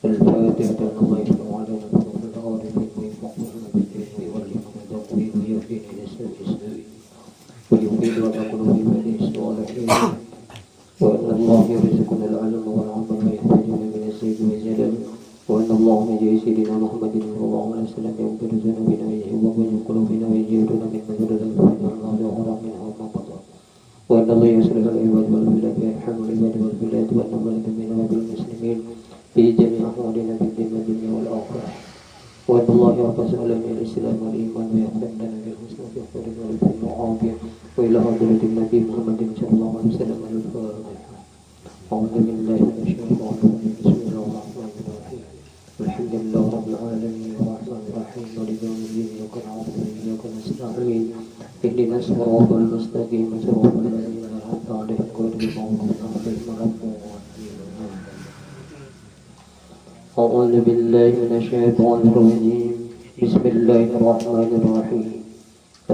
الفاتحة الله يفتح علينا بكم الغالبين ويفقهنا بالدين ويعلمنا التأويل ويهدينا إلى السبيل السبيل ويقيل على قلوب بني الصالحين وأن الله يرزقنا العلم والعمل ويحتاجنا من السيد والجلال وأن الله يجزي سيدنا محمد صلى الله عليه وسلم يغفر ذنوبنا ويهب قلوبنا ويجيرنا من مدر الفجر الله ظهر منها وما بطن وأن الله يصلح العباد والبلاد ويرحم العباد والبلاد وأن ولد منا وبالمسلمين في جميع أحوالنا في الدين والدنيا والآخرة وأن الله يحفظ علينا الإسلام والإيمان ويختم لنا بالحسنى في خير والفضل والعافية وإلى حضرة النبي محمد صلى الله عليه وسلم الفاتحة أعوذ بالله من الشيطان الرجيم بسم الله الرحمن الرحيم الحمد لله رب العالمين الرحمن الرحيم مالك يوم الدين إياك نعبد وإياك نستعين اهدنا الصراط المستقيم صراط الذين أنعمت عليهم غير المغضوب عليهم ولا الضالين أعوذ بالله من الشيطان الرجيم بسم الله الرحمن الرحيم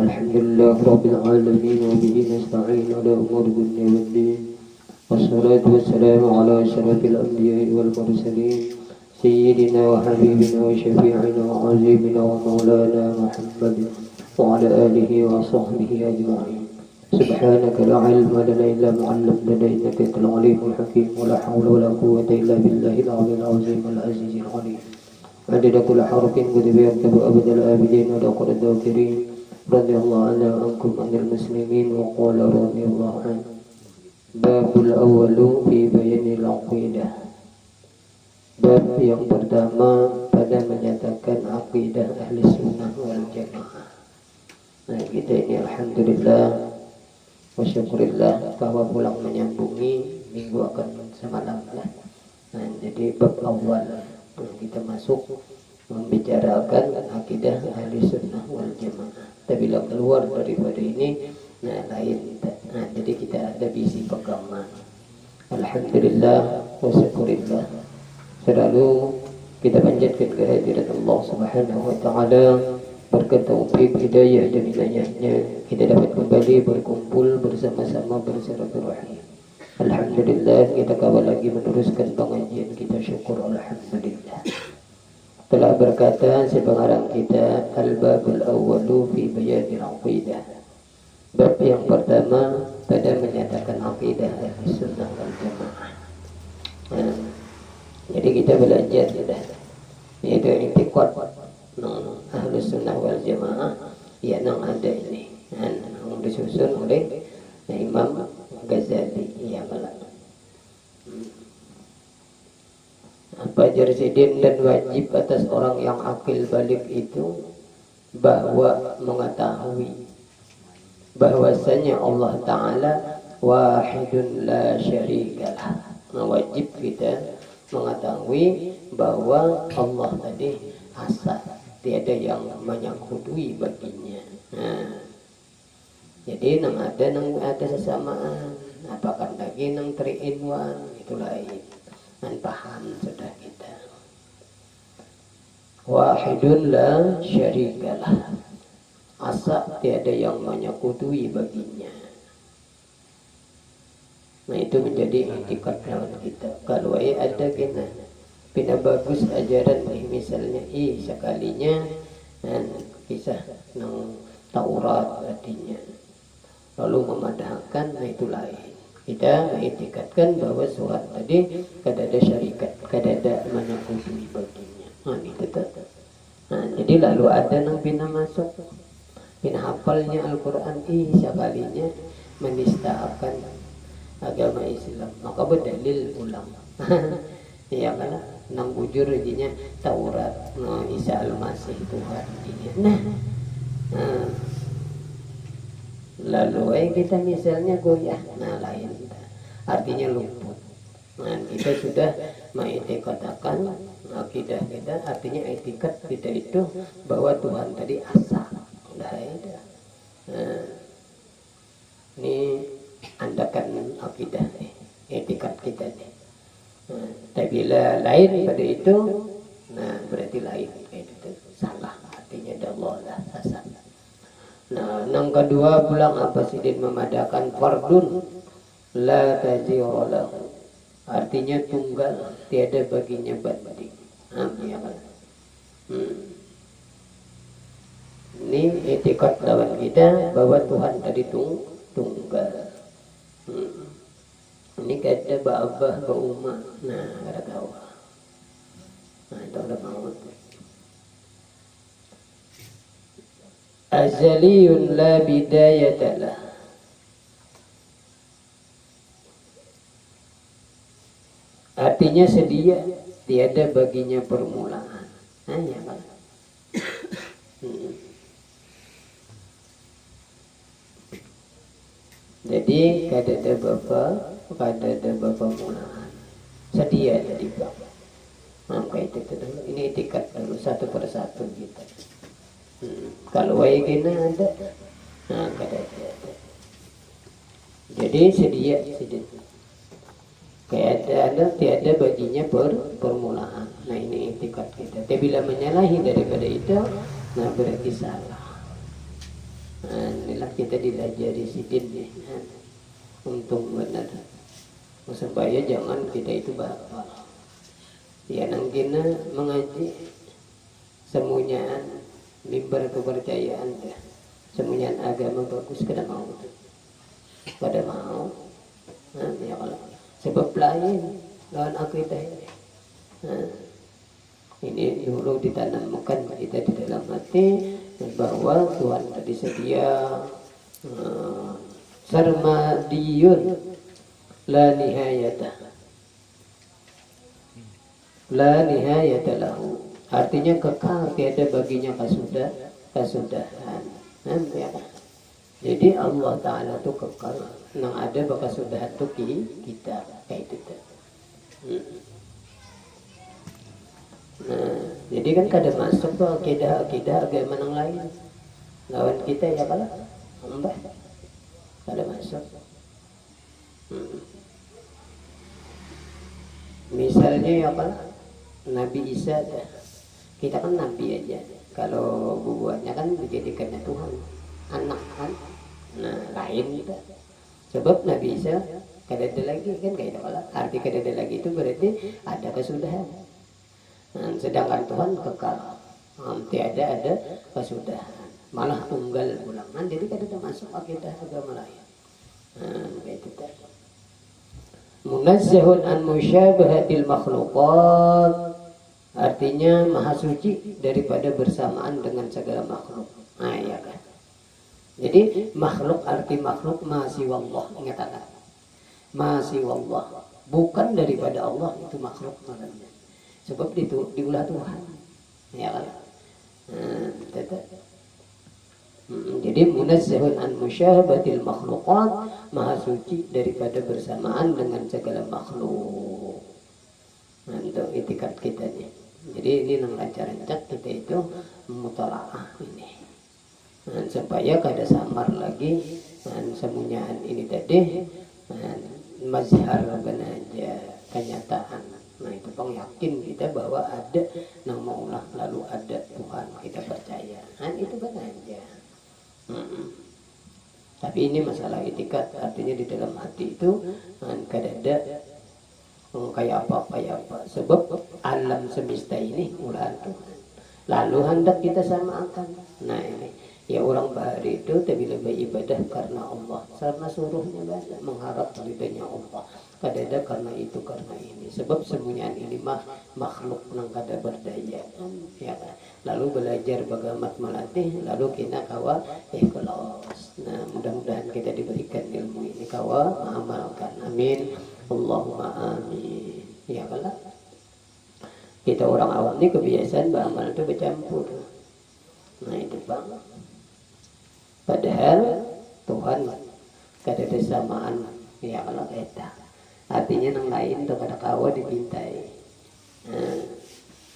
الحمد لله رب العالمين وبه نستعين على أمور الدنيا والدين والصلاة والسلام على أشرف الأنبياء والمرسلين سيدنا وحبيبنا وشفيعنا وعزيمنا ومولانا محمد وعلى آله وصحبه أجمعين سبحانك لا علم لنا إلا ما علمتنا إنك أنت العليم الحكيم ولا حول ولا قوة إلا بالله العلي العظيم العزيز العليم عدد كل حرف كتب يكتب أبد الآبدين ودخل الذاكرين رضي الله عنا عنكم عن المسلمين وقال رضي الله عنه باب الأول في بيان العقيدة bab yang pertama pada menyatakan akidah ahli sunnah wal jamaah. Nah kita ini alhamdulillah wa syukurillah bahwa pulang menyambungi minggu akan semalam lah. Nah jadi bab awal kita masuk membicarakan akidah ahli sunnah wal jamaah. Tapi bila keluar daripada ini nah lain. Nah jadi kita ada visi pegangan. Alhamdulillah wa syukurillah. Selalu kita panjatkan kehadirat Allah Subhanahu wa taala berkat taufik hidayah dan inayahnya kita dapat kembali berkumpul bersama-sama bersilaturahim. Alhamdulillah kita kembali lagi meneruskan pengajian kita, syukur alhamdulillah. Telah berkata sepengarang kita al-babul awwalu fi bayanil aqidah. Bab yang pertama pada menyatakan akidah Ahlussunnah wal Jamaah. Jadi kita belajar sudah yaitu i'tiqad Ahlussunnah wal Jamaah yang ada ini yang disusun oleh Imam Ghazali ya malah. Apa jarsidin dan wajib atas orang yang akil balik itu bahwa mengetahui bahwasanya Allah Ta'ala wahidun la syarikalah. Wajib kita mengetahui bahwa Allah tadi asa, tiada yang menyangkutui baginya. Jadi nang ada sesamaan, apakah lagi nang 3-in-1 itu lain. Dan paham sudah kita. Wahidun la syarikalah. Asa tiada yang menyangkutui baginya. Nah itu menjadi i'tiqad kita. Kalau ada kena bagus ajaran misalnya sekalinya kisah nang Taurat artinya lalu memadahkan, nah itu lain. Kita mengiktikadkan bahwa surat tadi kada ada syarikat, kada ada menyangkutui baginya. Nah itu tetap. Nah jadi lalu ada nang pina masuk, pina hafalnya Al-Quran sekalinya menistaakan agama Islam, maka berdalil ulang. Ya kan, nang bujur jinya Taurat, Isa Al-Masih Tuhan jinya. Lalu kita misalnya goyah, nah lain artinya luput. Nah kita sudah mengiktikadkan akidah kita, artinya etikad kita itu bahwa Tuhan tadi asa. Udah ada. Ini andakan akidah etikad kita nih. Tapi bila lain pada itu, nah berarti lain itu salah, artinya dalalah sesat. Nah, yang kedua pulang apa sidin memadahkan fardun la taziru lahu. artinya tunggal, tiada baginya banding. Ya kan? Ini etikat lawan kita bahwa Tuhan tadi tunggal. Ini kata Ba'abah Ba'umah. Nah, ada tahu. Nah, itu ada mau. Azaliyun la bidayatalah. Artinya sedia, tiada baginya permulaan. Hanya kan? Jadi kada ada bapa mulaan. Sedia jadi bapa. Maka itu dulu. Ini etikat dulu satu persatu kita. Kalau wae kena ada, nah kada ada. Jadi sedia. Kayak ada tiada baginya permulaan. Nah ini etikat kita. Tapi bila menyalahi daripada itu, nah berarti salah. Nah, inilah kita dilajari sidin ya. Untung benar. Supaya jangan kita itu batal. Ya nangkina mengaji semunyaan mimbar kepercayaan ya. Semunyaan agama bagus kada mau. Kada mau. Nah, ya kalau sebab lain lawan akidah ini. Nah, ini dulu ditanamkan kita di dalam hati bahwa Tuhan tadi sedia sarmadiyun la nihayata lahu. Artinya kekal, tiada baginya kasudahan. Ya kan? Jadi Allah Ta'ala itu kekal. Nang ada bekas sudahan itu kita kayak itu. Nah, jadi kan kada masuk tuh akidah agama yang lain. Lawan kita ya kalah, mbah. Kada masuk. Misalnya ya kalah, Nabi Isa dah. Kita kan Nabi aja. Kalau buatnya kan dijadikannya Tuhan, anak kan. Nah lain kita. Sebab Nabi Isa kada ada lagi kan kayak kalah. Arti kada ada lagi itu berarti ada kesudahan. Sedangkan Tuhan kekal, tiada ada kesudahan, malah tunggal ulangan, jadi kada masuk akidah agama lain. Itu tadi. Munazzahun an musyabahatil makhluqat, artinya maha suci daripada bersamaan dengan segala makhluk. Nah ya kan. Jadi makhluk, arti makhluk masih wallah, ingat masih wallah, bukan daripada Allah, itu makhluk namanya. Sebab itu diulah Tuhan, ya kan? Jadi munazzahun an musyabahatil makhluqat, maha suci daripada bersamaan dengan segala makhluk. Nah, itu etikat kita nih. Jadi ini nang lancar-lancar kita itu mutalaah ini. Nah, supaya kada samar lagi semunyaan ini tadi mazhar benaja kenyataan. Nah itu bang yakin kita bahwa ada nama Allah lalu ada Tuhan, kita percaya. Nah itu kan aja. Tapi ini masalah etikat, artinya di dalam hati itu kada ada kayak apa. Sebab alam semesta ini ulah Tuhan. Lalu hendak kita samakan. Nah ini ya orang bahari itu tapi lebih ibadah karena Allah, karena suruhnya banyak mengharap ridhonya Allah. Kada ada karena itu karena ini. Sebab semuanya ini makhluk nang kada berdaya. Ya kan? Lalu belajar bagaimana melatih, lalu kita kawa ikhlas. Nah mudah-mudahan kita diberikan ilmu ini kawa mengamalkan. Amin. Allahumma amin. Ya kan? Kita orang awam ini kebiasaan beramal itu bercampur. Nah itu bang. Padahal Tuhan kada ada samaan. Ya kalau kita. Artinya yang lain itu kada kawa dipintai.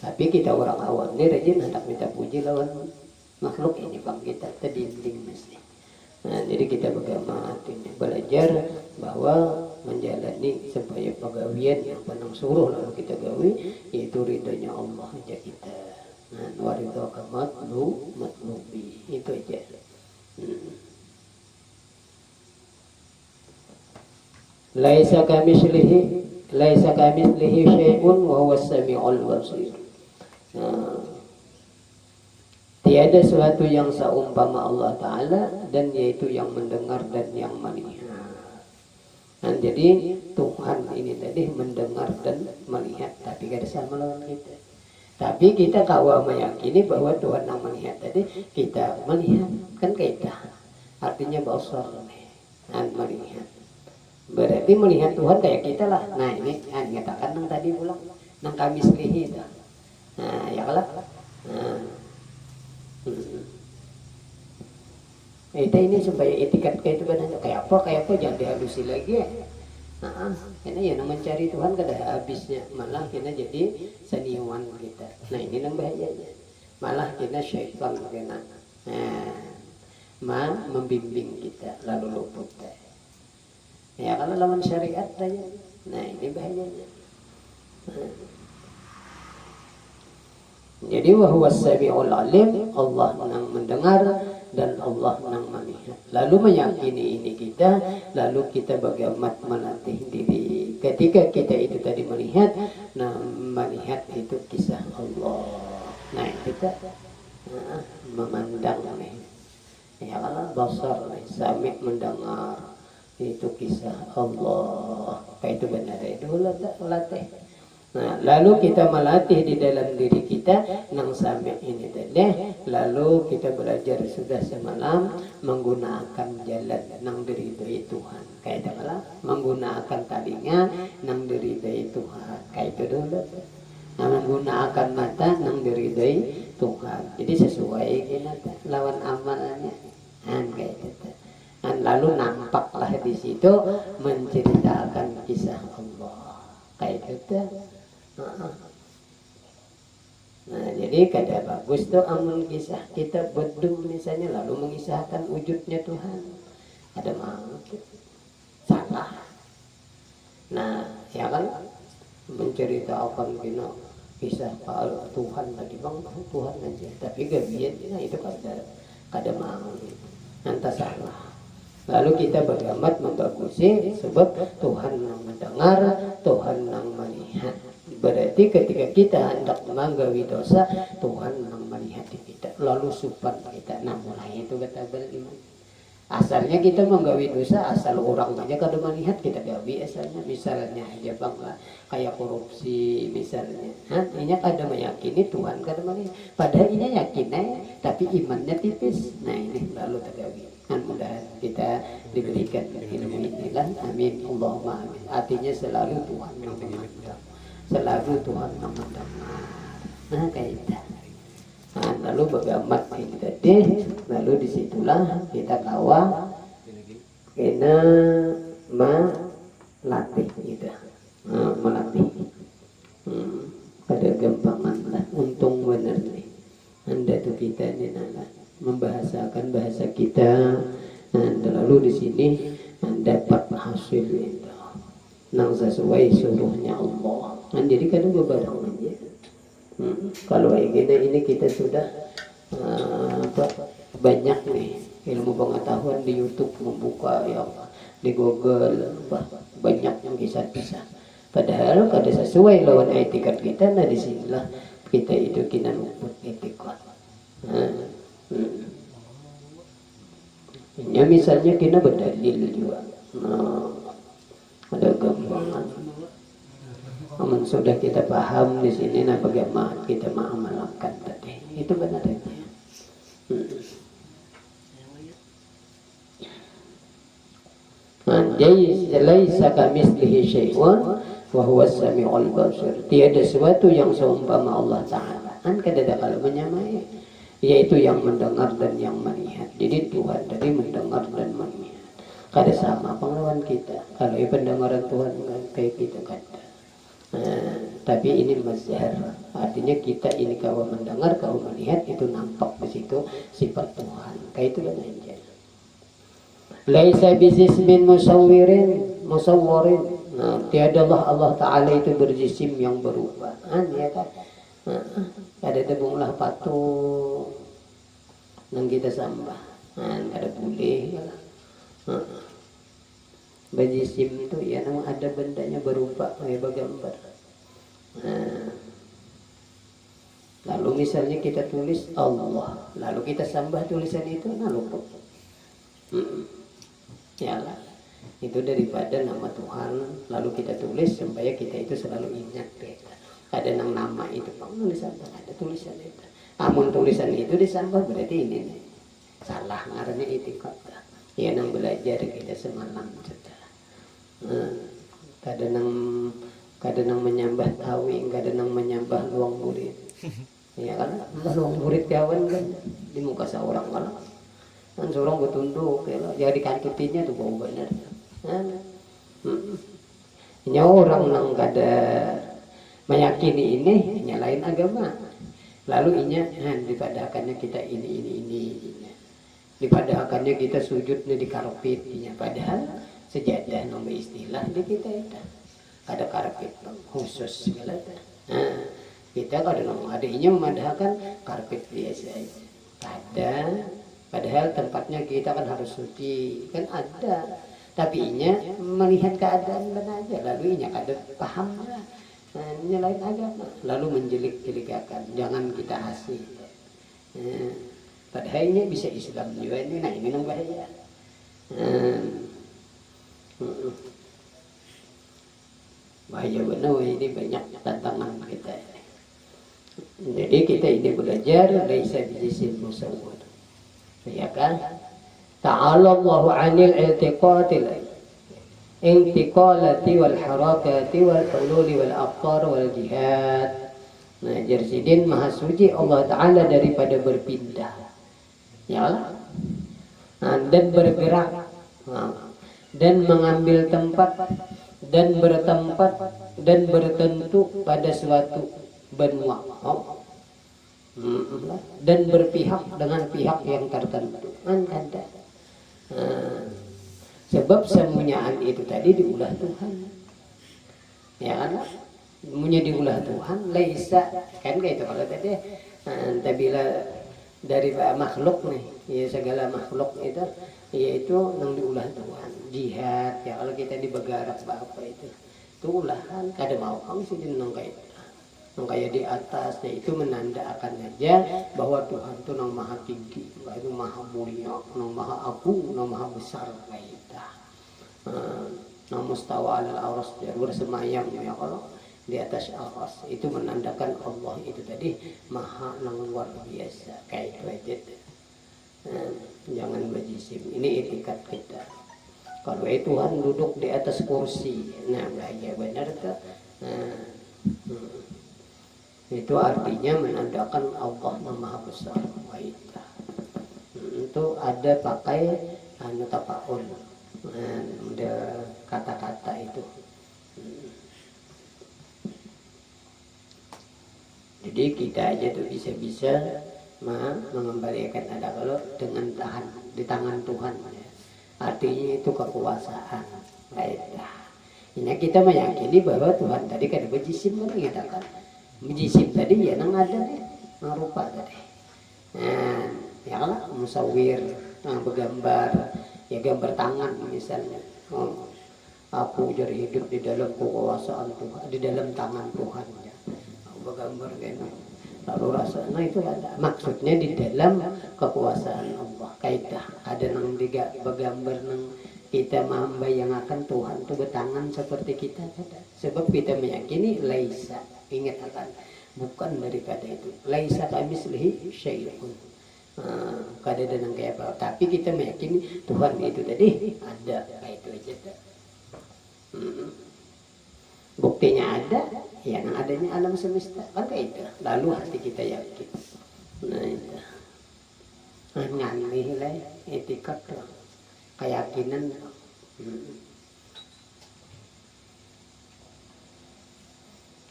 Tapi kita orang awam ini rajin hendak minta puji lawan makhluk ini bang kita terdinding mesti. Nah, jadi kita bagaimana belajar bahwa menjalani supaya pegawaian yang penang suruh lalu kita gawi yaitu ridhonya Allah aja kita. Nah, waridho matlubi itu aja. Laisa kamitslihi, Laisa kamitslihi syai'un wa huwas samiul basir. Tiada sesuatu yang seumpama Allah Ta'ala, dan yaitu yang mendengar dan yang melihat. Nah, jadi Tuhan ini tadi mendengar dan melihat, tapi gak ada sama lawan kita. Tapi kita kawa meyakini bahwa Tuhan yang melihat tadi, kita melihat kan kita. Artinya basar dan melihat. Berarti melihat Tuhan kayak kita lah. Nah ini nyatakan yang tadi pulang, nang kami selihi dah. Nah ya kalah. Kita ini supaya etikat kayak itu kayak apa jangan dihalusi lagi ya. Karena ya mencari Tuhan kada habisnya, malah kita jadi seniwan kita. Nah ini yang bahayanya, malah kita syaitan kena membimbing kita lalu luput. Ya kalau lawan syariat saja, nah ini bahayanya. Jadi wahuwas samiul alim, Allah yang mendengar dan Allah yang melihat. Lalu meyakini ini kita, lalu kita bagaimana melatih diri. Ketika kita itu tadi melihat, nah melihat itu kisah Allah. Nah kita memandang nih. Ya kalau basar nih, sami mendengar itu kisah Allah. Kayak itu benar itu latih. Nah, lalu kita melatih di dalam diri kita nang sampai ini tadi. Lalu kita belajar sudah semalam menggunakan jalan nang diridhoi Tuhan. Kayak itu malah menggunakan tadinya nang diridhoi Tuhan. Kayak itu dulu. Nah, menggunakan mata nang diridhoi Tuhan. Jadi sesuai kita lawan amalnya. Kayak itu. Dan lalu nampaklah di situ menceritakan kisah Allah. Kayak itu. Nah jadi kada bagus tuh amun kisah kita bedung misalnya lalu mengisahkan wujudnya Tuhan, ada mau salah. Nah ya kan menceritakan kisah Tuhan tadi bang Tuhan aja, tapi gabian itu kada mau, nanti salah. Lalu kita beramat membagusi sebab Tuhan yang mendengar, Tuhan yang melihat. Berarti ketika kita hendak menggawi dosa, Tuhan yang melihat kita. Lalu supan kita. Nah mulai itu kata beriman. Asalnya kita menggawi dosa, asal orang aja kada melihat kita gawi asalnya. Misalnya aja bang lah, kayak korupsi misalnya. Ini kada meyakini Tuhan kada melihat. Padahal ini yakinnya, tapi imannya tipis. Nah ini lalu tergawi. Dan mudah kita diberikan ilmu inilah. Amin. Allahumma amin. Artinya selalu Tuhan yang memandang. Selalu Tuhan yang mendengar. Nah kayak itu. Nah, lalu bagaimana kita deh, lalu disitulah kita kawa kena melatih kita, melatih. Pada gampangan lah, untung benar nih. Anda tuh kita ini nala membahasakan bahasa kita, dan lalu di sini dapat hasil itu, nang sesuai suruhnya Allah. Dan jadi kadang bebarang aja. Kalau ini kita sudah banyak nih ilmu pengetahuan di YouTube, membuka yang di Google banyak yang kisah-kisah. Padahal kada sesuai lawan etikat kita. Nah disinilah kita itu kena luput etikat. Ya misalnya kita berdalil juga. Ada gambaran. Namun sudah kita paham di sini, nah bagaimana kita mengamalkan tadi, itu benar aja. Laisa kamitslihi syai'un wa huwas samiul basir. Tiada sesuatu yang seumpama Allah Ta'ala. Kan kada ada kalau menyamai, yaitu yang mendengar dan yang melihat. Jadi Tuhan tadi mendengar dan melihat. Kada sama pengalaman kita. Kalau pendengaran Tuhan kayak kita kada. Tapi ini mazhar, artinya kita ini kalau mendengar, kalau melihat itu nampak di situ sifat Tuhan. Kayak itu kan aja. Laisa bisismin musawwirin. Nah, tiadalah Allah Ta'ala itu berjisim yang berubah. Ya kan? Ada debunglah patung yang kita sembah. Ada boleh. Bajisim itu ya memang ada bendanya berupa kayak gambar. Nah, lalu misalnya kita tulis Allah, lalu kita sambah tulisan itu, nah lupa. Ya lah, itu daripada nama Tuhan, lalu kita tulis supaya kita itu selalu ingat beda. Ada nama itu, disambah ada tulisan itu. Namun tulisan itu disambah berarti ini nih. Salah ngarannya itikad. Ya nang belajar kita semalam sudah. Kadang menyambah tawing, kadang menyambah luang murid. Ya kan, luang murid kawan kan di muka seorang malah. Kan seorang bertunduk, ya dikantutinya tuh bau benar. Nya orang nang kada meyakini ini nyalain agama. Lalu inya dipadakannya kita ini. Dipadakannya kita sujudnya di karpet, padahal sejadah nomor istilah di kita itu ada karpet khusus segala. Nah, kita kadang adanya memadahkan karpet biasa aja. Ada, padahal tempatnya kita kan harus suci, kan ada. Tapi inya melihat keadaan benar aja, lalu inya kada paham lah. Nyalain agama, lalu menjelik-jeligakan, jangan kita asih. Padahal ini bisa Islam juga ini, nah ini yang bahaya. Bahaya benar, ini banyak tantangan kita. Jadi kita ini belajar laisa bijisim musawwar. Ya kan? Ta'ala Allahu 'anil intiqalati wal harakati wal hululi wal aqtar wal jihad. Nah, Jersidin maha suci Allah Ta'ala daripada berpindah. Ya, dan bergerak, dan mengambil tempat, dan bertempat, dan bertentu pada suatu benua, dan berpihak dengan pihak yang tertentu. Ada. Sebab semuanya itu tadi diulah Tuhan. Ya kan? Semuanya diulah Tuhan. Laisa kan kayak itu kalau tadi. Bila dari makhluk nih, ya segala makhluk itu yaitu yang diulah Tuhan. Jihad ya kalau kita dibegarak apa itu ulahan kada mau kamu sih nang kayak di atasnya itu menandakan aja bahwa Tuhan itu nang maha tinggi, itu maha mulia, nang maha agung, nang maha besar kita. Nang mustawa alal aras bersemayam ya kalau di atas aras itu menandakan Allah itu tadi maha nang luar biasa kayak itu. Jangan bajisim, ini etikat kita. Kalau Tuhan duduk di atas kursi, nah bahaya benar tuh. Itu artinya menandakan Allah maha besar. Itu ada pakai tapaul, ada kata-kata itu. Jadi kita aja tuh bisa mengembalikan ada kalau dengan tahan di tangan Tuhan. Artinya itu kekuasaan. Baiklah. Ini kita meyakini bahwa Tuhan tadi kan berjisim mengatakan. Berjisim tadi ya nang ada nih, nang rupa tadi. Nah, ya lah musawir, nang bergambar, ya gambar tangan misalnya. Aku jadi hidup di dalam kekuasaan Tuhan, di dalam tangan Tuhan. Ya. Bergambar gitu. Lalu rasanya itu ada maksudnya di dalam kekuasaan Allah. Kaidah ada nang tiga bergambar nang kita membayangkan Tuhan itu bertangan seperti kita. Sebab kita meyakini laisa, ingat akan bukan daripada itu. Laisa kamislihi syai'un. Kada ada nang kayak apa. Tapi kita meyakini Tuhan itu tadi ada kayak itu aja. Buktinya ada, ya yang adanya alam semesta kan kayak itu. Lalu hati kita yakin. Nah itu nganggih lah etikat lah, keyakinan.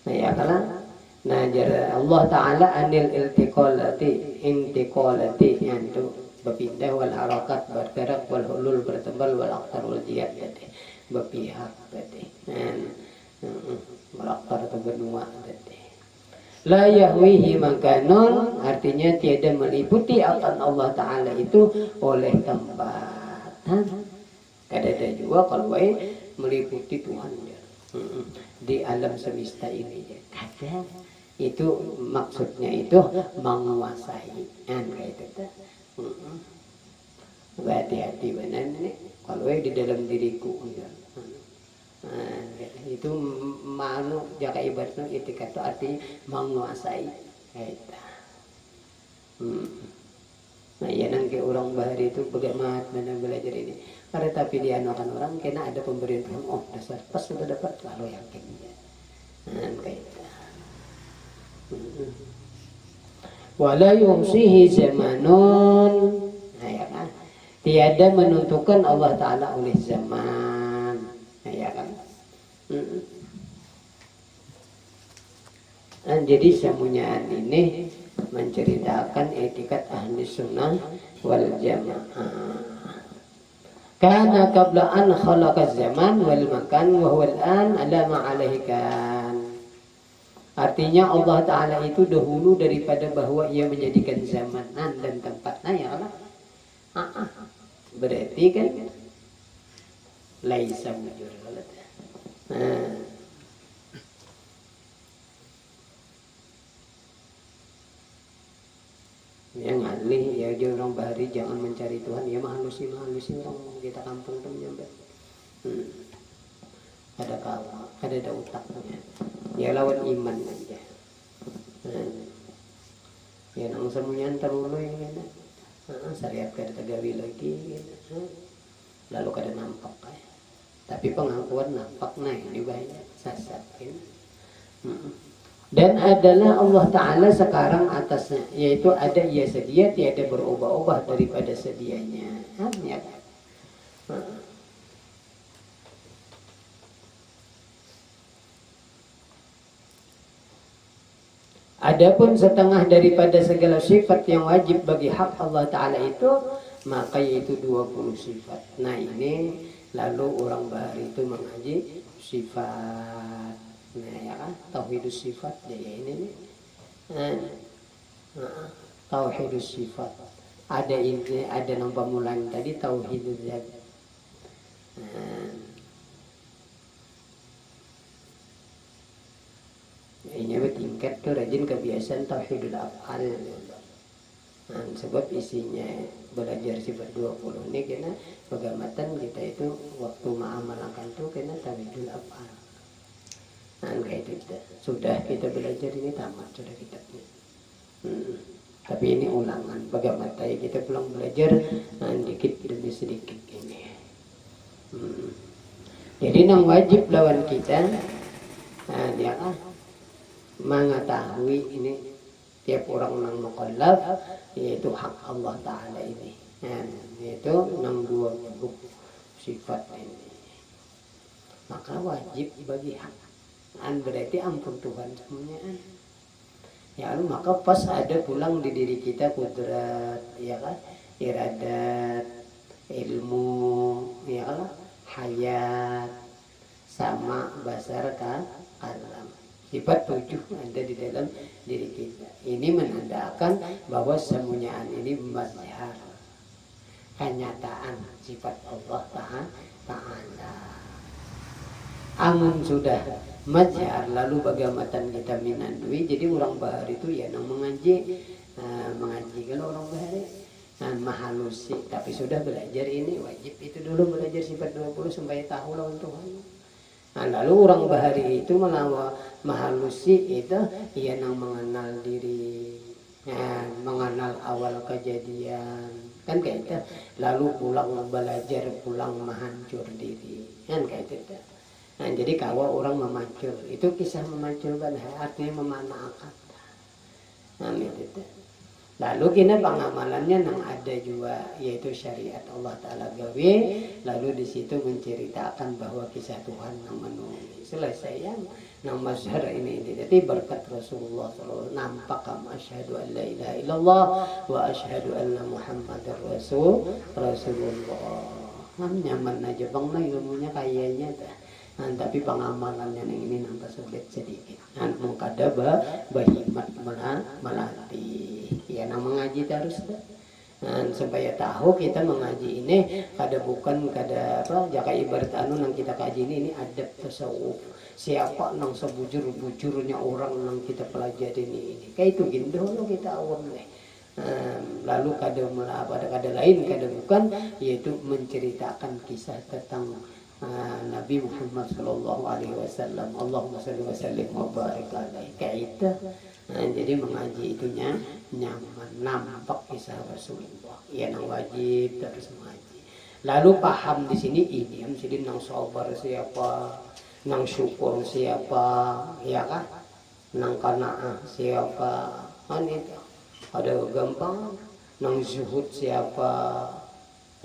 Nah ya kalau Allah Ta'ala anil intiqalati itu berpindah wal harakat bergerak wal hulul bertembal wal aqtar wal jihad berpihak tadi. Melakar atau benua tadi. La yahwihi makanon artinya tiada meliputi akan Allah Ta'ala itu oleh tempatan. Kadada juga kalau meliputi Tuhan ya. Di alam semesta ini ya. Kada itu maksudnya itu menguasai kan kayak itu. Hati-hati benar nih kalau di dalam diriku ya. Itu manu jaga ibaratnya itu kata arti menguasai kayak itu. Nah ya nanti orang bahari itu bagaimana belajar ini. Karena tapi dia anukan orang kena ada pemberian Tuhan. Oh dasar pas sudah dapat lalu yakin ya. Kayak itu. Wala yuhsihi zamanun. Nah ya kan. Tiada menentukan Allah Ta'ala oleh zaman. Nah ya kan. Nah, jadi semuanya ini menceritakan etikat ahli sunnah wal jamaah. Karena qabla an khalaqa zaman wal makan wa huwa al-an ala ma alaihi kan. Artinya Allah Ta'ala itu dahulu daripada bahwa ia menjadikan zamanan dan tempatnya ya Allah. Berarti kan laisa mujur. Yang alih ya dia orang bahari jangan mencari Tuhan ya mahalusi orang kita kampung tuh nyampe ada utaknya ya lawan iman aja ya nang semuanya terlalu ini syariat kada tegawi lagi lalu kada nampak tapi pengakuan nampak ini banyak sasat dan adalah Allah Ta'ala sekarang atasnya yaitu ada ia sedia tiada berubah-ubah daripada sedianya ya kan? Adapun setengah daripada segala sifat yang wajib bagi hak Allah Ta'ala itu maka yaitu 20 sifat. Nah ini lalu orang bahari itu mengaji sifat. Nah ya kan tauhidus sifat ya ini nih. Tauhidus sifat. Ada ini ada nama mulan tadi tauhidul zat. Ini bertingkat tuh rajin kebiasaan tauhidul af'al. Sebab isinya belajar sifat 20 ini kena pegamatan kita itu waktu mengamalkan tuh kena tauhidul af'al. Kayak itu sudah kita belajar ini tamat sudah kitabnya. Tapi ini ulangan bagaimana kita pulang belajar dikit demi sedikit ini. Jadi yang wajib lawan kita dia mengetahui ini tiap orang yang mukallaf yaitu hak Allah Ta'ala ini. Yaitu 20 sifat ini. Maka wajib bagi hak. Berarti ampun Tuhan semuanya ya maka pas ada pulang di diri kita kudrat ya kan iradat ilmu ya kan hayat sama basar alam sifat 7 ada di dalam diri kita ini menandakan bahwa semuanya ini mazhar kenyataan sifat Allah Ta'ala. Amun sudah mazhar lalu bagaimana kita minandui jadi orang bahari itu ya nang mengaji kalau orang bahari mahalusi tapi sudah belajar ini wajib itu dulu belajar sifat 20 supaya tahu lawan Tuhan. Lalu orang bahari itu mahalusi itu ya nang mengenal diri mengenal awal kejadian kan kayak itu lalu pulang belajar pulang menghancur diri kan kayak itu. Nah, jadi kalau orang memancur, itu kisah memancurkan artinya memanakan. Nah, itu. Lalu kita pengamalannya yang ada juga yaitu syariat Allah Ta'ala gawe. Lalu di situ menceritakan bahwa kisah Tuhan yang menulis. Selesai yang mazhar ini. Jadi berkat Rasulullah SAW nampak asyhadu an la ilaha illallah wa asyhadu anna Muhammadar Rasulullah. Nyaman aja bang lah ilmunya kayaknya dah. Tapi pengamalannya yang ini nampak sulit sedikit. Mengkada bahimat melatih. Ya, mengaji terus dah. supaya tahu kita mengaji ini kada bukan kada apa jaka ibarat anu nang kita kaji ini adab tasawuf. Siapa nang sebujur-bujurnya orang nang kita pelajari ini kayak itu gini dulu kita awam nih. Lalu kada lain kada bukan yaitu menceritakan kisah tentang Nabi Muhammad sallallahu alaihi wasallam. Allahumma shalli wa sallim wa barik alaihi. Kayak itu. Jadi mengaji itunya nyaman, nampak kisah Rasulullah. Ya nang wajib terus mengaji. Lalu paham di sini ini, jadi nang sabar siapa, nang syukur siapa, ya kan? Nang qanaah siapa, kan itu. Ada gampang, nang zuhud siapa.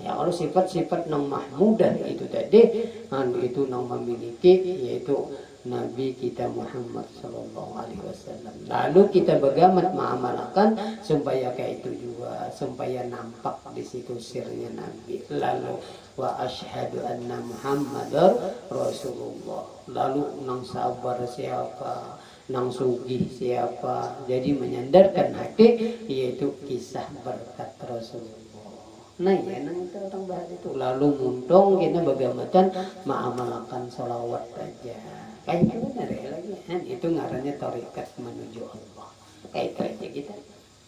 Ya kalau sifat-sifat nang mahmudah itu tadi, itu nang memiliki yaitu Nabi kita Muhammad sallallahu alaihi wasallam. Lalu kita bagaimana mengamalkan supaya kayak itu juga, supaya nampak di situ sirnya Nabi. Lalu wa asyhadu anna Muhammadar Rasulullah. Lalu nang sabar siapa, nang sugih siapa. Jadi menyandarkan hati yaitu kisah berkat Rasulullah. Nah ya nang itu orang bahas itu. Lalu muntong kita bagaimana mengamalkan sholawat aja. Kayak itu benar ya lagi kan itu ngarannya tarekat menuju Allah kayak itu aja kita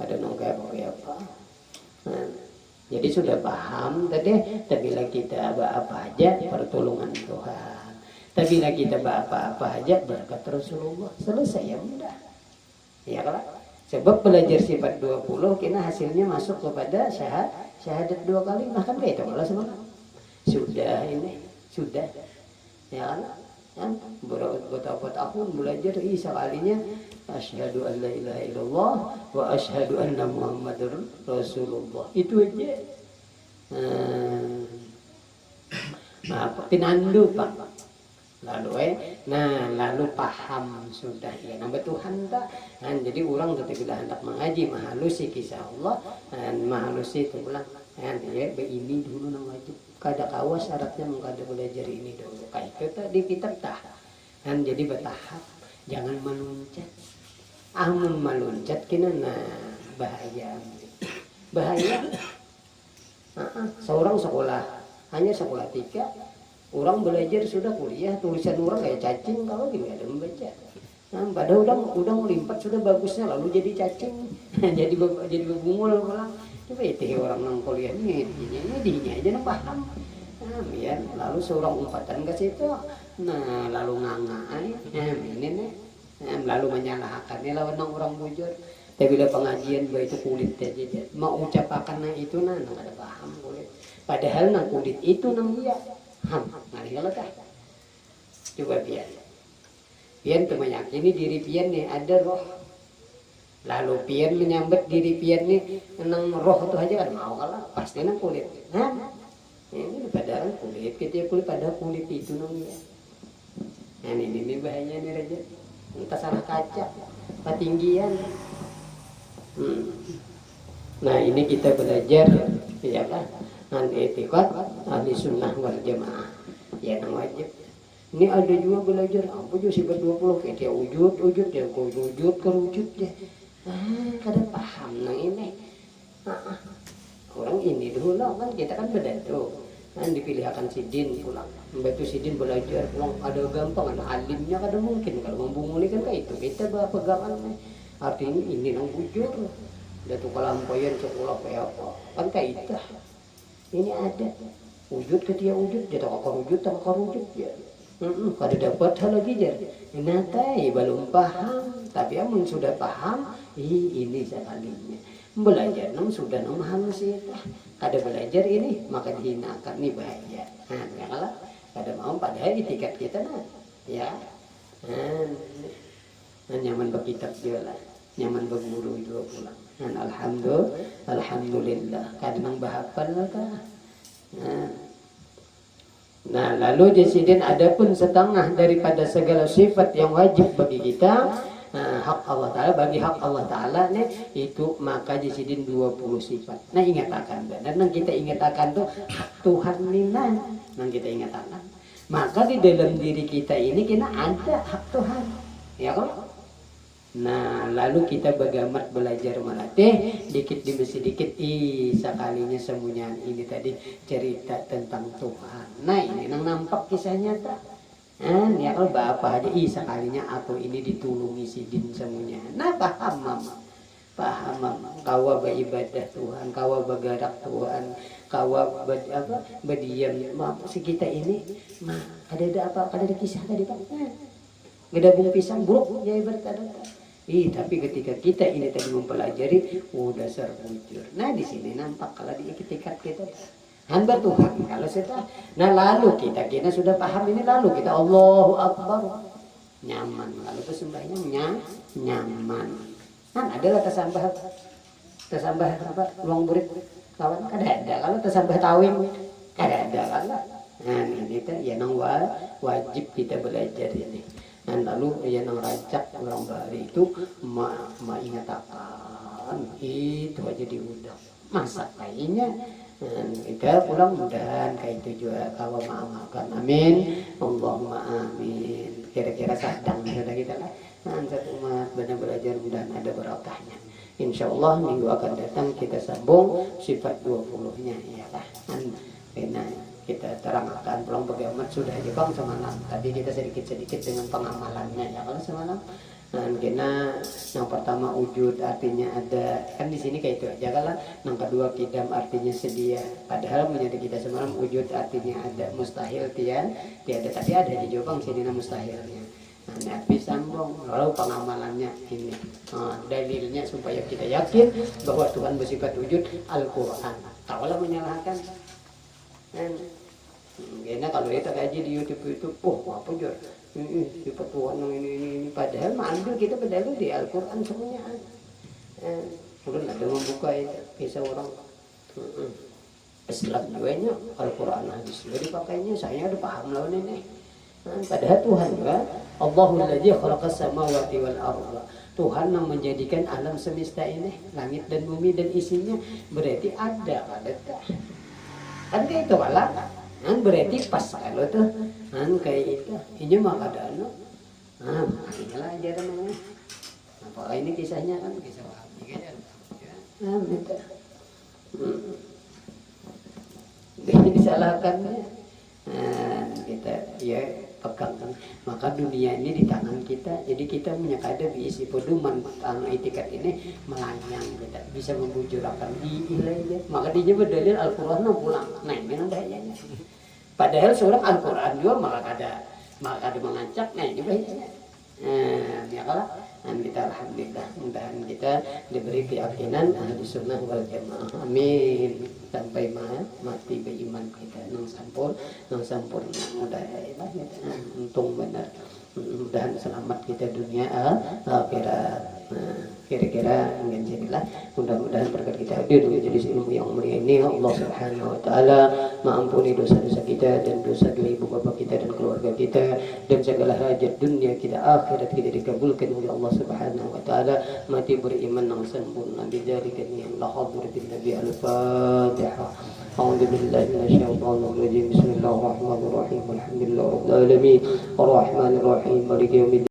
ada nongkrong apa jadi sudah paham tadi bila kita apa aja pertolongan Tuhan tapi bila kita apa aja berkat Rasulullah selesai ya mudah ya kalau sebab belajar sifat 20 kita hasilnya masuk kepada syahadat 2 kali bahkan kayak itu kalau semua sudah ini sudah ya kan berapa tahun belajar sekalinya asyhadu an la ilaha illallah wa asyhadu anna muhammadar rasulullah itu aja pinandu pak lalu paham sudah ya nama Tuhan tak jadi orang ketika hendak mengaji mahalusi kisah Allah dan mahalusi itu ulang ya ini dulu nang wajib kada kawas syaratnya mengkada belajar ini dulu kayak itu tadi kita tah kan jadi bertahap jangan meluncat amun meluncat kena bahaya seorang sekolah hanya sekolah 3 orang belajar sudah kuliah tulisan orang kayak cacing kalau gimana ada membaca padahal udah melimpat sudah bagusnya lalu jadi cacing jadi berbungul pulang coba itu orang nang kuliah ini aja nang paham ya lalu seorang umpatan ke situ lalu ngangai ini nih lalu menyalahkannya lawan orang bujur tapi bila pengajian itu kulit aja mau ucapakan itu nggak ada paham kulit padahal nang kulit itu nang dia ngari kalau tak coba pian tuh meyakini diri pian nih ada roh lalu pian menyambut diri pian nih nang roh itu aja kan mau kalah pasti nang kulit ini padahal kulit kita kulit pada kulit itu nang ya ini bahaya nih raja kita salah kaca ketinggian nah ini kita belajar ya kan etikat ahli sunnah wal jamaah ya nang wajib ini ada juga belajar apa juga sifat 20 kayak dia wujud dia wujud ya kada paham nang ini orang ini dulu kan kita kan beda tuh kan dipilihkan sidin pulang membantu sidin belajar pulang ada gampang ada alimnya kada mungkin kalau membunguli kan kayak itu kita pegangan artinya ini nang wujud ada tuh kelampayan sekolah kayak apa kan kayak itu ini ada wujud ketia wujud dia tak wujud ya kada dapat hal lagi jar natai belum paham tapi amun sudah paham ini sekalinya belajar nang sudah nang halus itu kada belajar ini maka dihinakan nih bahaya ya kalau kada mau padahal etikat kita ya nyaman berkitab juga lah nyaman berguru juga pulang alhamdulillah kada nang bahapal lah nah lalu di sini ada pun setengah daripada segala sifat yang wajib bagi kita hak Allah Ta'ala bagi hak Allah Ta'ala nih itu maka di sini 20 sifat nah ingat akan dan kita ingat akan tuh hak Tuhan nina nang kita ingat akan maka di dalam diri kita ini kita ada hak Tuhan ya kan Nah, lalu kita bagamat belajar melatih dikit demi sedikit, sekalinya semuanya ini tadi cerita tentang Tuhan. Nah, ini yang nampak kisah nyata. Ya kalau bapak aja sekalinya aku ini ditulungi sidin semuanya. Nah, paham mama. Paham mama. Kawa beribadah Tuhan, kawa bergerak Tuhan, kawa berdiam. Maaf si kita ini, ada apa? Ada kisah tadi Pak. Gedabung pisang buruk ya berkata. Tapi ketika kita ini tadi mempelajari, udah serujur. Nah di sini nampak kalau di etikat kita hamba Tuhan. Kalau kita, nah lalu kita sudah paham ini, lalu kita Allahu Akbar, nyaman. Lalu kesembahnya nyaman. Nah adalah tersambah apa? Ruang murid kawan ada. Kalau tersambah tawim ada. Nah ini kan ya nang wajib kita belajar ini. Dan lalu yang rancak orang bari itu mengatakan itu aja diundang masa kayaknya kita pulang mudahan kayak itu juga kalau mengamalkan amin Allahumma amin kira-kira sadang sudah kita lah satu umat benar belajar mudahan ada berkahnya insyaallah minggu akan datang kita sambung sifat 20-nya ya lah kita terangkan pulang bagaimana sudah aja bang semalam tadi kita sedikit-sedikit dengan pengamalannya ya kalau semalam dan kena yang pertama wujud artinya ada kan di sini kayak itu aja kalau yang kedua kidam artinya sedia padahal menjadi kita semalam wujud artinya ada mustahil tiada tapi ada aja juga bang sini mustahilnya Nabi sambung lalu pengamalannya ini dalilnya supaya kita yakin bahwa Tuhan bersifat wujud Al-Quran kalau menyalahkan karena kalau kita kaji di YouTube apa jor sifat Tuhan ini padahal ambil kita berdalil di Al-Quran semuanya udah ada membuka itu bisa orang Islam juga Al-Quran hadis sudah dipakainya saya udah paham lawan ini padahal Tuhan juga Allahul ladzi khalaqas samawati wal arda Tuhan yang menjadikan alam semesta ini langit dan bumi dan isinya berarti ada kan kayak itu malah berarti pas kalau tuh kayak itu ini mah ada inilah aja namanya apa ini kisahnya kan kisah ini disalahkan kita ya pegangkan maka dunia ini di tangan kita jadi kita menyakada isi pedoman etikat ini melayang kita bisa membujurkan di ilahnya maka dia berdalil Al-Quran pulang nah ini dayanya padahal seorang Al-Quran juga maka ada mengacak nah ini bahayanya ya kalau kita alhamdulillah mudahan kita diberi keyakinan ahli sunnah wal jamaah amin sampai mati beriman kita nang sampurna mudah-mudahan untung benar mudahan selamat kita dunia akhirat kira-kira jadilah mudah-mudahan berkat kita hadir menjadi ilmu yang mulia ini Allah Subhanahu wa taala mengampuni dosa-dosa kita dan dosa ibu bapa kita dan keluarga kita dan segala hajat dunia kita akhirat kita dikabulkan oleh Allah Subhanahu wa taala mati beriman yang sempurna bidzalika yang la hadir bin nabi al-fatihah أعوذ بالله من الشيطان الرجيم بسم الله الرحمن الرحيم الحمد لله رب العالمين الرحمن الرحيم مالك يوم الدين